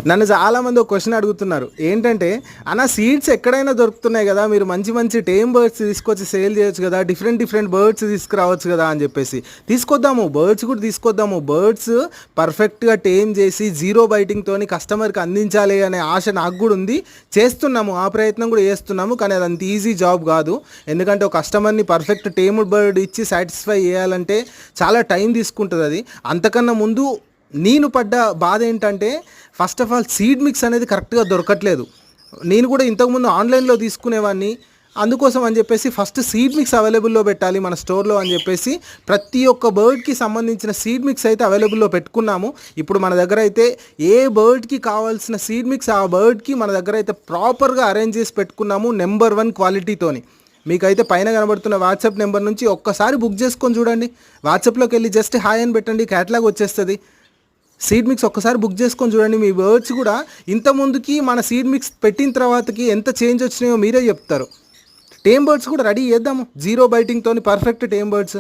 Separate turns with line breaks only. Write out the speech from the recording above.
నన్ను చాలామంది ఒక క్వశ్చన్ అడుగుతున్నారు ఏంటంటే, అన్న సీడ్స్ ఎక్కడైనా దొరుకుతున్నాయి కదా, మీరు మంచి మంచి టేమ్ బర్డ్స్ తీసుకొచ్చి సేల్ చేయొచ్చు కదా, డిఫరెంట్ డిఫరెంట్ బర్డ్స్ తీసుకురావచ్చు కదా అని చెప్పేసి. తీసుకొద్దాము, బర్డ్స్ కూడా తీసుకొద్దాము. బర్డ్స్ పర్ఫెక్ట్గా టేమ్ చేసి జీరో బైటింగ్తోని కస్టమర్కి అందించాలి అనే ఆశ నాకు కూడా ఉంది. చేస్తున్నాము, ఆ ప్రయత్నం కూడా చేస్తున్నాము. కానీ అది అంత ఈజీ జాబ్ కాదు. ఎందుకంటే ఒక కస్టమర్ని పర్ఫెక్ట్ టేమ్డ్ బర్డ్ ఇచ్చి సాటిస్ఫై చేయాలంటే చాలా టైం తీసుకుంటుంది. అది అంతకన్నా ముందు నేను పడ్డ బాధ ఏంటంటే, first of all seed mix అనేది కరెక్ట్గా దొరకట్లేదు. నేను కూడా ఇంతకుముందు ఆన్లైన్లో తీసుకునేవాడిని. అందుకోసం అని చెప్పేసి ఫస్ట్ సీడ్ మిక్స్ అవైలబుల్లో పెట్టాలి మన స్టోర్లో అని చెప్పేసి ప్రతి ఒక్క బర్డ్కి సంబంధించిన సీడ్ మిక్స్ అయితే అవైలబుల్లో పెట్టుకున్నాము. ఇప్పుడు మన దగ్గర అయితే ఏ బర్డ్కి కావాల్సిన సీడ్ మిక్స్ ఆ బర్డ్కి మన దగ్గర అయితే ప్రాపర్గా అరేంజ్ చేసి పెట్టుకున్నాము, నెంబర్ 1 క్వాలిటీతోని. మీకైతే పైన కనబడుతున్న వాట్సాప్ నెంబర్ నుంచి ఒక్కసారి బుక్ చేసుకొని చూడండి. వాట్సాప్లోకి వెళ్ళి జస్ట్ హాయ్ అని పెట్టండి, క్యాటలాగ్ వచ్చేస్తుంది. సీడ్ మిక్స్ ఒక్కసారి బుక్ చేసుకొని చూడండి. మీ బర్డ్స్ కూడా ఇంతకుముందుకి మన సీడ్ మిక్స్ పెట్టిన తర్వాతకి ఎంత చేంజ్ వచ్చినాయో మీరే చెప్తారు. టేమ్ బర్డ్స్ కూడా రెడీ చేద్దాము, జీరో బైటింగ్తో పర్ఫెక్ట్ టేమ్ బర్డ్స్.